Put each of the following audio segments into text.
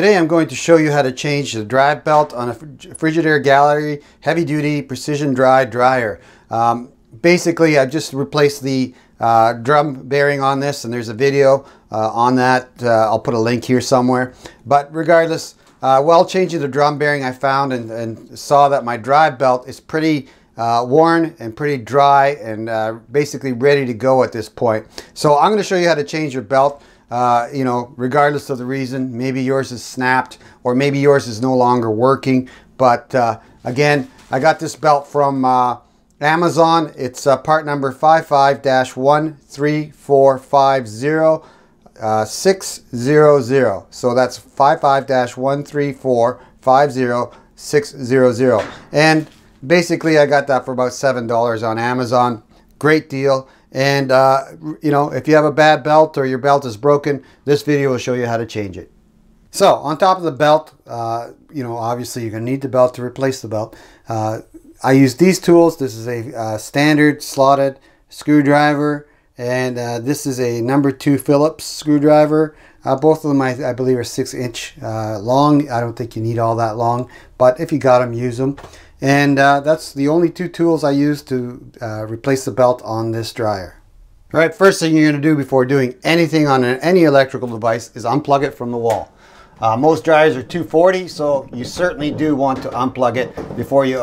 Today I'm going to show you how to change the drive belt on a Frigidaire Gallery heavy duty precision dry dryer. Basically I've just replaced the drum bearing on this, and there's a video on that. I'll put a link here somewhere. But regardless, while changing the drum bearing, I found and saw that my drive belt is pretty worn and pretty dry and basically ready to go at this point. So I'm going to show you how to change your belt. You know, regardless of the reason. Maybe yours is snapped, or maybe yours is no longer working. But again, I got this belt from Amazon. It's part number 55-13450-600. So that's 55-13450-600. And basically I got that for about $7 on Amazon. Great deal. And you know, if you have a bad belt or your belt is broken, this video will show you how to change it. So on top of the belt, you know, obviously you're going to need the belt to replace the belt. I use these tools. This is a standard slotted screwdriver, and this is a number 2 Phillips screwdriver. Both of them I believe are 6-inch long. I don't think you need all that long, but if you got them, use them. And that's the only 2 tools I use to replace the belt on this dryer. All right, first thing you're going to do before doing anything on any electrical device is unplug it from the wall. Most dryers are 240, so you certainly do want to unplug it before you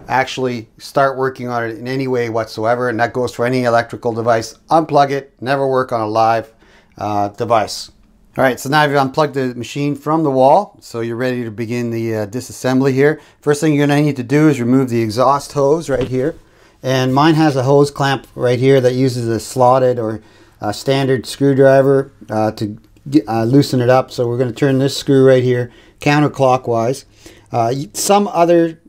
actually start working on it in any way whatsoever, and that goes for any electrical device. Unplug it, never work on a live device. All right, so now you've unplugged the machine from the wall, so you're ready to begin the disassembly here. First thing you're going to need to do is remove the exhaust hose right here. And mine has a hose clamp right here that uses a slotted or standard screwdriver to loosen it up. So we're going to turn this screw right here counterclockwise. Some other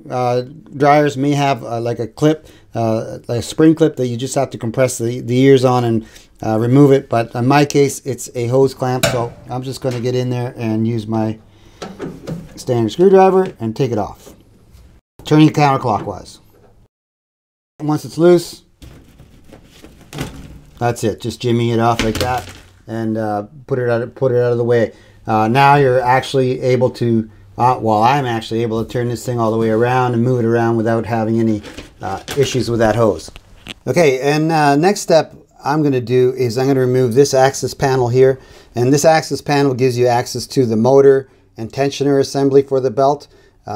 dryers may have like a clip, like a spring clip that you just have to compress the ears on and remove it, but in my case it's a hose clamp, so I'm just going to get in there and use my standard screwdriver and take it off, turning counterclockwise. Once it's loose, that's it. Just jimmy it off like that and put it out of the way. Now you're actually able to well, I'm actually able to turn this thing all the way around and move it around without having any issues with that hose. Okay, and next step I'm going to do is I'm going to remove this access panel here, and this access panel gives you access to the motor and tensioner assembly for the belt,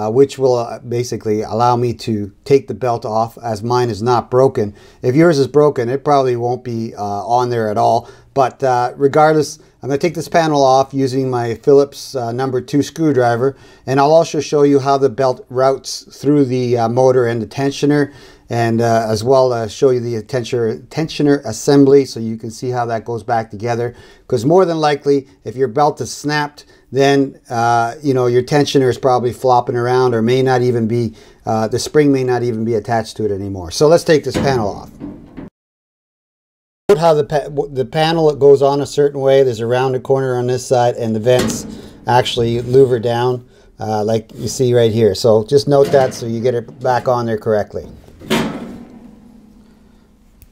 which will basically allow me to take the belt off, as mine is not broken. If yours is broken, it probably won't be on there at all, but regardless, I'm going to take this panel off using my Phillips number 2 screwdriver, and I'll also show you how the belt routes through the motor and the tensioner, and as well as show you the tensioner assembly so you can see how that goes back together. Because more than likely, if your belt is snapped, then you know, your tensioner is probably flopping around, or may not even be, the spring may not even be attached to it anymore. So let's take this panel off. Note how the panel goes on a certain way. There's a rounded corner on this side, and the vents actually louver down like you see right here. So just note that so you get it back on there correctly.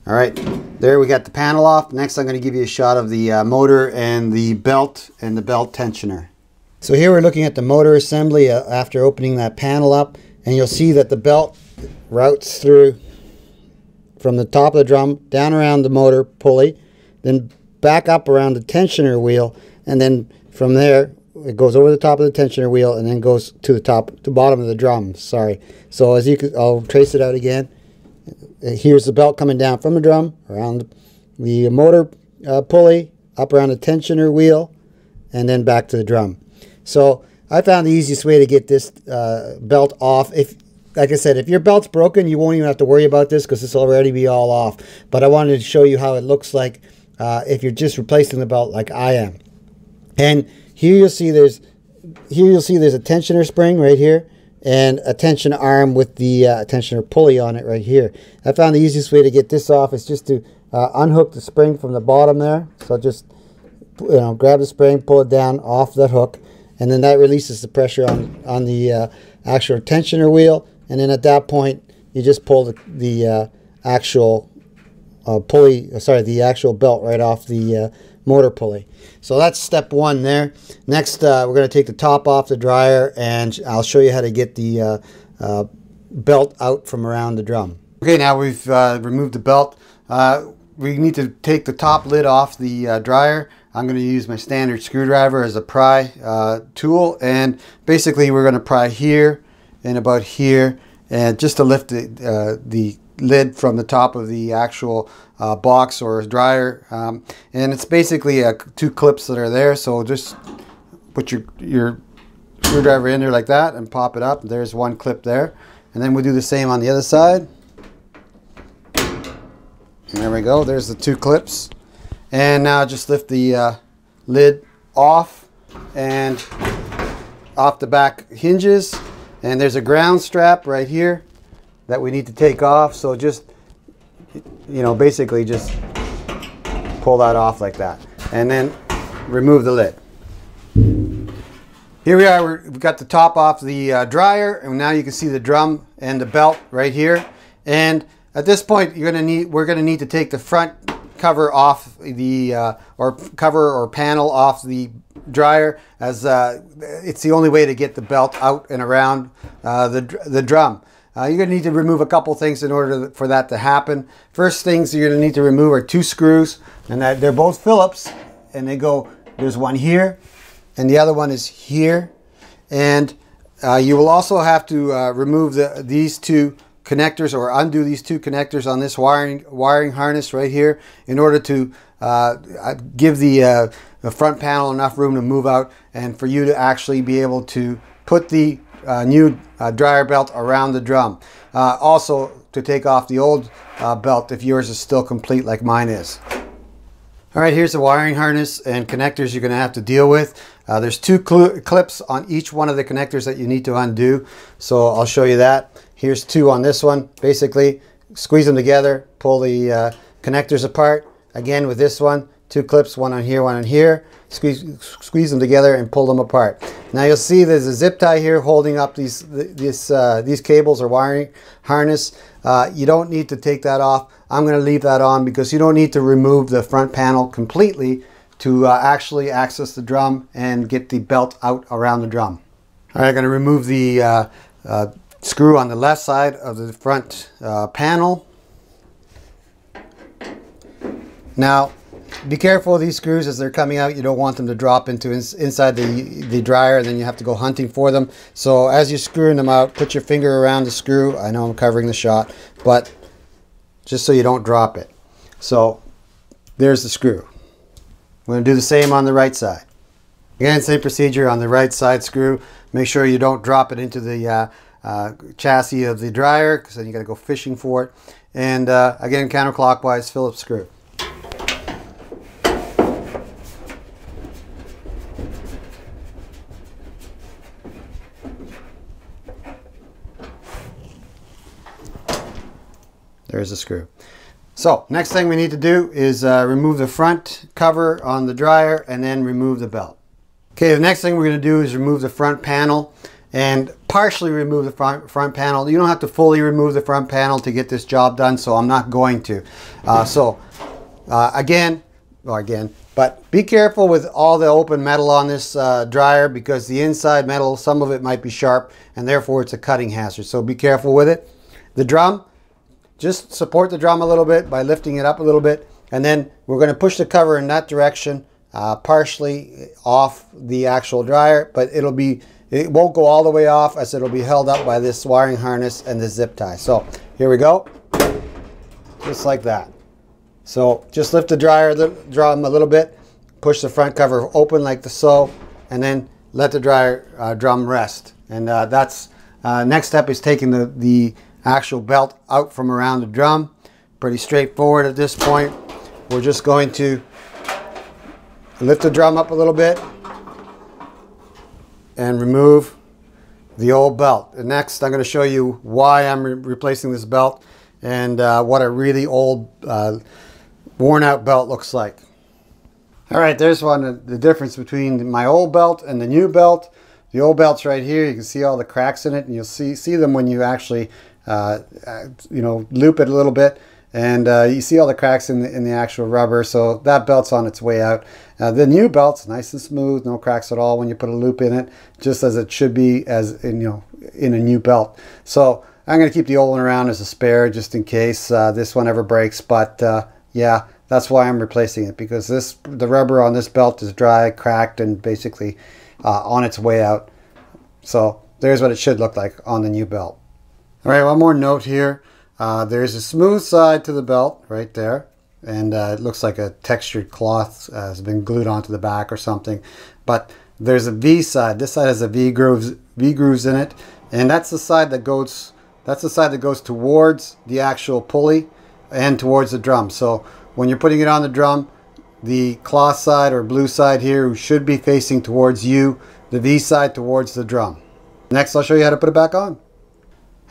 All right, there we got the panel off. Next I'm going to give you a shot of the motor and the belt tensioner. So here we're looking at the motor assembly after opening that panel up, and you'll see that the belt routes through from the top of the drum down around the motor pulley, then back up around the tensioner wheel, and then from there it goes over the top of the tensioner wheel and then goes to the bottom of the drum. Sorry. So as you can, I'll trace it out again. Here's the belt coming down from the drum, around the motor pulley, up around the tensioner wheel, and then back to the drum. So I found the easiest way to get this belt off. Like I said, if your belt's broken, you won't even have to worry about this because this will already be all off. But I wanted to show you how it looks like if you're just replacing the belt like I am. And here you'll see there's a tensioner spring right here, and a tension arm with the tensioner pulley on it right here. I found the easiest way to get this off is just to unhook the spring from the bottom there. So just grab the spring, pull it down off that hook, and then that releases the pressure on the actual tensioner wheel. And then at that point, you just pull the actual the actual belt right off the motor pulley. So that's step one there. Next, we're going to take the top off the dryer, and I'll show you how to get the belt out from around the drum. Okay, now we've removed the belt. We need to take the top lid off the dryer. I'm going to use my standard screwdriver as a pry tool, and basically we're going to pry here and about here, and just to lift the lid from the top of the actual box or dryer, and it's basically two clips that are there. So just put your screwdriver in there like that and pop it up. There's one clip there, and then we'll do the same on the other side. And there we go, there's the two clips. And now just lift the lid off and off the back hinges, and there's a ground strap right here that we need to take off. So just, basically just pull that off like that, and then remove the lid. Here we are, we've got the top off the dryer, and now you can see the drum and the belt right here. And at this point, we're going to need to take the front cover off the cover or panel off the dryer, as it's the only way to get the belt out and around the drum. You're going to need to remove a couple things in order for that to happen. First things you're going to need to remove are two screws, and they're both Phillips, and there's one here and the other one is here. And you will also have to remove these two connectors, or undo these two connectors on this wiring harness right here, in order to give the front panel enough room to move out, and for you to actually be able to put the new dryer belt around the drum. Also to take off the old belt if yours is still complete like mine is. All right, here's the wiring harness and connectors you're going to have to deal with. There's two clips on each one of the connectors that you need to undo, so I'll show you that. Here's two on this one. Basically, squeeze them together, pull the connectors apart. Again, with this one, two clips, one on here, one on here. Squeeze them together and pull them apart. Now you'll see there's a zip tie here holding up these cables or wiring harness. You don't need to take that off. I'm going to leave that on because you don't need to remove the front panel completely to actually access the drum and get the belt out around the drum. All right, I'm going to remove the screw on the left side of the front panel. Now, be careful of these screws as they're coming out. You don't want them to drop into inside the dryer, and then you have to go hunting for them. So as you're screwing them out, put your finger around the screw. I know I'm covering the shot, but just so you don't drop it. So there's the screw. We're going to do the same on the right side. Again, same procedure on the right side screw. Make sure you don't drop it into the chassis of the dryer, because then you got to go fishing for it. And again, counterclockwise, Phillips screw. There's the screw. So next thing we need to do is remove the front cover on the dryer and then remove the belt. Okay, the next thing we're going to do is remove the front panel and partially remove the front panel. You don't have to fully remove the front panel to get this job done, so I'm not going to. But be careful with all the open metal on this dryer, because the inside metal, some of it might be sharp, and therefore it's a cutting hazard. So be careful with it. The drum, just support the drum a little bit by lifting it up a little bit, and then we're going to push the cover in that direction, partially off the actual dryer, but it won't go all the way off, as it'll be held up by this wiring harness and the zip tie. So here we go, just like that. So just lift the drum a little bit, push the front cover open like so, and then let the drum rest. And that's next step is taking the actual belt out from around the drum. Pretty straightforward at this point. We're just going to lift the drum up a little bit and remove the old belt. And next I'm going to show you why I'm replacing this belt and what a really old worn out belt looks like. Alright, there's the difference between my old belt and the new belt. The old belt's right here. You can see all the cracks in it, and you'll see them when you actually loop it a little bit. and you see all the cracks in the actual rubber, so that belt's on its way out. The new belt's nice and smooth, no cracks at all when you put a loop in it, just as it should be as in, in a new belt. So I'm going to keep the old one around as a spare just in case this one ever breaks, but yeah, that's why I'm replacing it, because the rubber on this belt is dry, cracked, and basically on its way out. So there's what it should look like on the new belt. All right, one more note here. There's a smooth side to the belt right there, and it looks like a textured cloth has been glued onto the back or something. But there's a V side. This side has a V grooves in it, and that's the side that goes towards the actual pulley and towards the drum. So when you're putting it on the drum, the cloth side or blue side here should be facing towards you, the V side towards the drum. Next, I'll show you how to put it back on.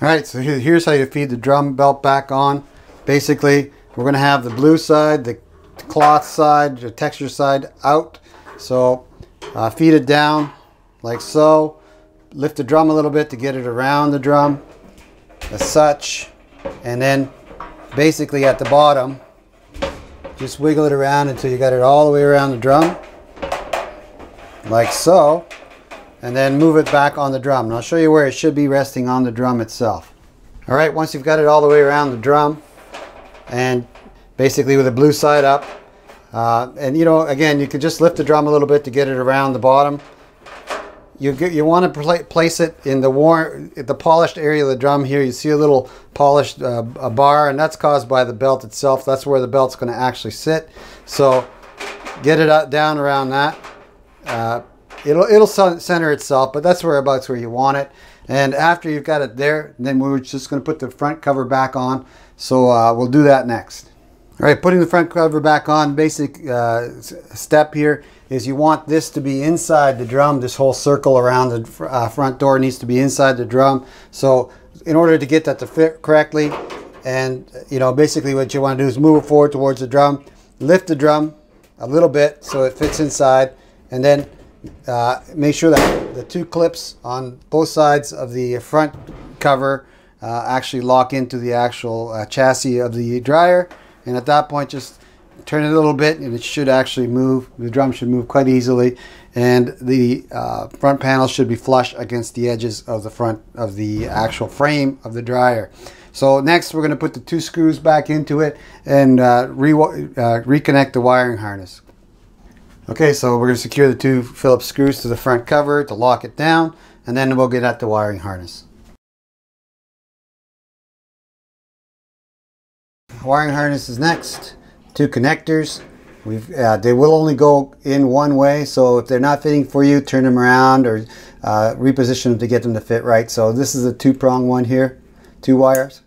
Alright, so here's how you feed the drum belt back on. Basically, we're going to have the blue side, the cloth side, the texture side out. So feed it down like so. Lift the drum a little bit to get it around the drum as such. And then basically at the bottom, just wiggle it around until you got it all the way around the drum. Like so. And then move it back on the drum. And I'll show you where it should be resting on the drum itself. All right, once you've got it all the way around the drum, and basically with the blue side up, and again, you could just lift the drum a little bit to get it around the bottom. You want to place it in the polished area of the drum here. You see a little polished a bar, and that's caused by the belt itself. That's where the belt's going to actually sit. So get it down around that. It'll center itself, but that's whereabouts where you want it. And after you've got it there, then we're just going to put the front cover back on. So we'll do that next. All right, putting the front cover back on, basic step here is you want this to be inside the drum. This whole circle around the front door needs to be inside the drum. So in order to get that to fit correctly, and basically what you want to do is move it forward towards the drum, lift the drum a little bit so it fits inside, and then make sure that the two clips on both sides of the front cover actually lock into the actual chassis of the dryer. And at that point, just turn it a little bit and it should actually move. The drum should move quite easily, and the front panel should be flush against the edges of the front of the actual frame of the dryer. So next we're going to put the two screws back into it and reconnect the wiring harness. Okay, so we're going to secure the two Phillips screws to the front cover to lock it down, and then we'll get at the wiring harness. Wiring harness is next. Two connectors. They will only go in one way, so if they're not fitting for you, turn them around or reposition them to get them to fit right. So this is a two-prong one here, two wires.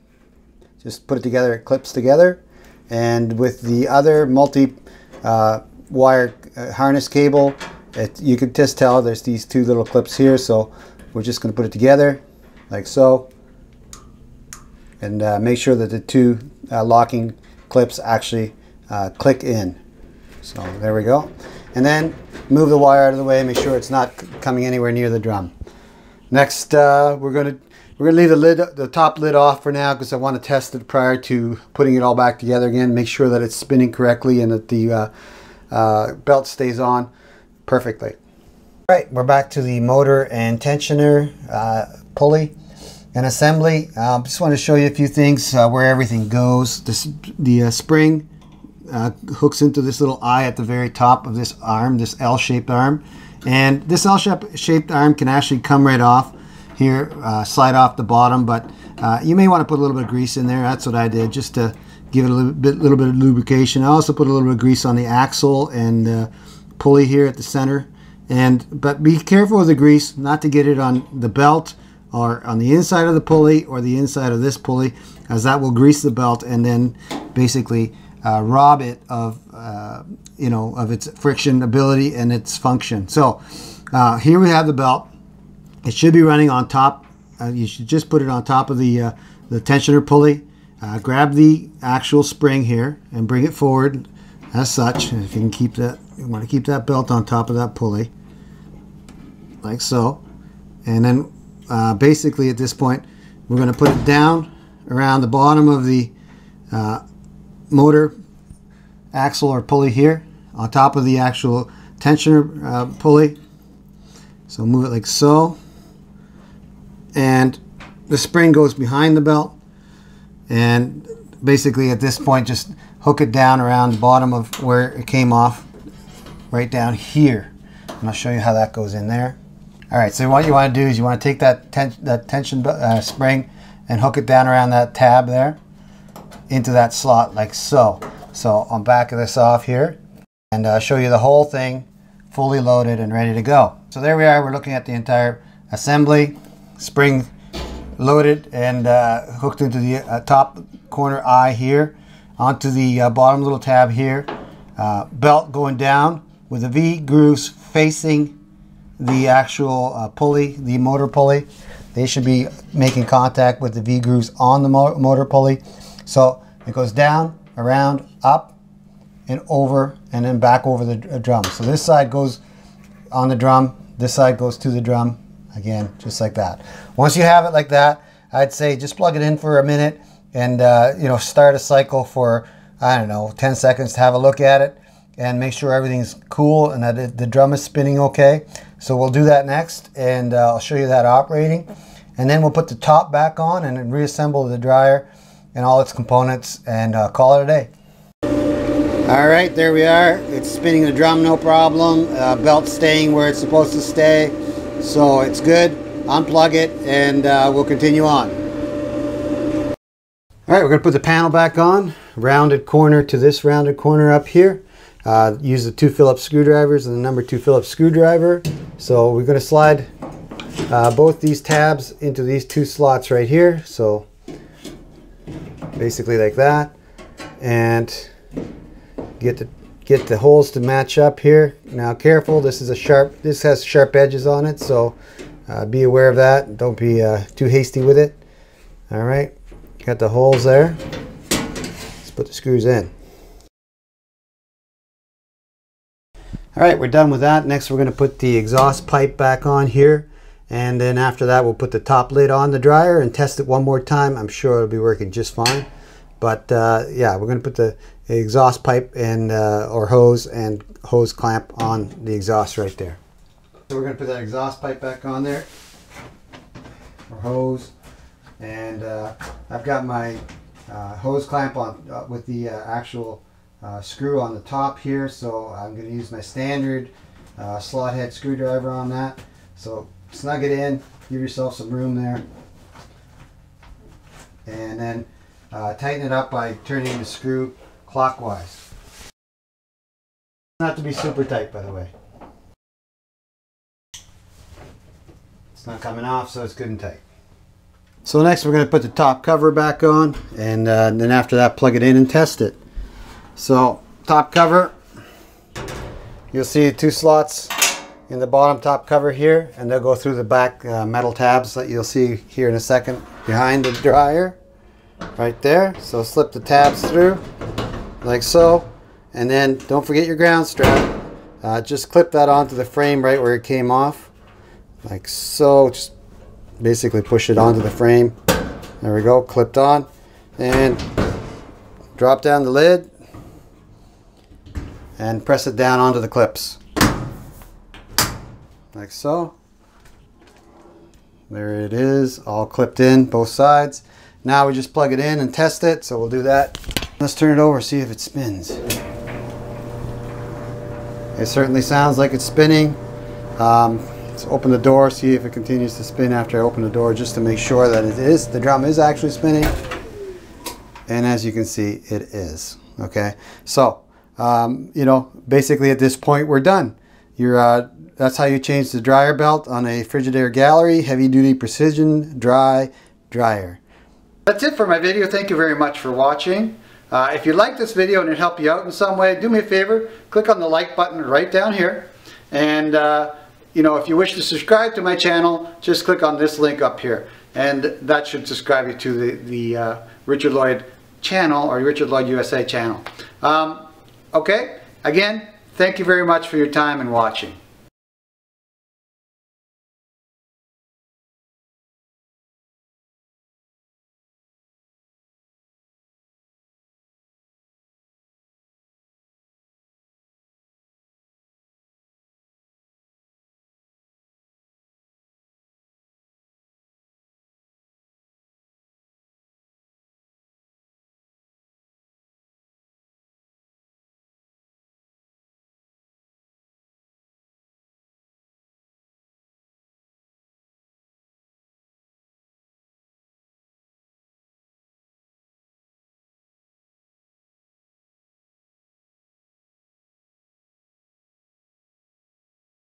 Just put it together, it clips together, and with the other multi-wire harness cable, you can just tell there's these two little clips here, so we're just going to put it together like so, and make sure that the two locking clips actually click in. So there we go, and then move the wire out of the way, make sure it's not coming anywhere near the drum. Next we're going to leave the top lid off for now, because I want to test it prior to putting it all back together again, make sure that it's spinning correctly and that the belt stays on perfectly. All right, we're back to the motor and tensioner pulley and assembly. Just want to show you a few things where everything goes. The spring hooks into this little eye at the very top of this arm, this L-shaped arm, and this L-shaped arm can actually come right off here, slide off the bottom, but you may want to put a little bit of grease in there. That's what I did, just to give it a little bit of lubrication. I also put a little bit of grease on the axle and the pulley here at the center. But be careful with the grease, not to get it on the belt or on the inside of the pulley or the inside of this pulley, as that will grease the belt and then basically rob it of of its friction ability and its function. So here we have the belt. It should be running on top. You should just put it on top of the tensioner pulley. Grab the actual spring here and bring it forward as such. And if you can keep that, you want to keep that belt on top of that pulley, like so. And then basically at this point, we're going to put it down around the bottom of the motor axle or pulley here on top of the actual tensioner pulley. So move it like so, and the spring goes behind the belt, and basically at this point just hook it down around the bottom of where it came off, right down here, and I'll show you how that goes in there. Alright, so what you want to do is you want to take that tension spring and hook it down around that tab there into that slot like so. So I'll back this off here and show you the whole thing fully loaded and ready to go. So there we are, we're looking at the entire assembly, spring loaded and hooked into the top corner eye here, onto the bottom little tab here, belt going down with the V grooves facing the actual pulley, the motor pulley. They should be making contact with the V grooves on the motor pulley. So it goes down, around, up, and over, and then back over the drum. So this side goes on the drum, this side goes to the drum, again, just like that. Once you have it like that, I'd say just plug it in for a minute and you know, start a cycle for, I don't know, 10 seconds to have a look at it and make sure everything's cool and that the drum is spinning okay. So we'll do that next, and I'll show you that operating, and then we'll put the top back on and then reassemble the dryer and all its components and call it a day. Alright, there we are. It's spinning the drum, no problem. Belt staying where it's supposed to stay, so it's good. Unplug it and we'll continue on. Alright, we're going to put the panel back on. Rounded corner to this rounded corner up here. Use the 2 Phillips screwdrivers and the number 2 Phillips screwdriver. So we're going to slide both these tabs into these 2 slots right here. So basically like that, and get the holes to match up here. Now careful, this has sharp edges on it, so be aware of that. Don't be too hasty with it. All right, got the holes there. Let's put the screws in. All right, we're done with that. Next, we're going to put the exhaust pipe back on here, and then after that, we'll put the top lid on the dryer and test it one more time. I'm sure it'll be working just fine. But yeah, we're going to put the exhaust pipe and or hose and hose clamp on the exhaust right there. So we're going to put that exhaust pipe back on there, or hose, and I've got my hose clamp on with the actual screw on the top here, so I'm going to use my standard slot head screwdriver on that. So snug it in, give yourself some room there, and then tighten it up by turning the screw clockwise. Not to be super tight, by the way. It's not coming off, so it's good and tight. So next we're going to put the top cover back on, and then after that plug it in and test it. So top cover, you'll see 2 slots in the bottom top cover here, and they'll go through the back metal tabs that you'll see here in a second behind the dryer right there. So slip the tabs through like so, and then don't forget your ground strap. Just clip that onto the frame right where it came off like so. Just basically push it onto the frame. There we go, clipped on, and drop down the lid and press it down onto the clips like so. There it is, all clipped in both sides. Now we just plug it in and test it, so we'll do that. Let's turn it over, see if it spins. It certainly sounds like it's spinning. Let's open the door, see if it continues to spin after I open the door, just to make sure that the drum is actually spinning. And as you can see, it is. Okay, so you know, basically at this point we're done. That's how you change the dryer belt on a Frigidaire Gallery heavy duty precision dry dryer. That's it for my video. Thank you very much for watching. If you like this video and it helped you out in some way, do me a favor, click on the like button right down here, and you know, if you wish to subscribe to my channel, just click on this link up here, and that should subscribe you to the Richard Lloyd channel, or Richard Lloyd USA channel. Okay, again, thank you very much for your time and watching.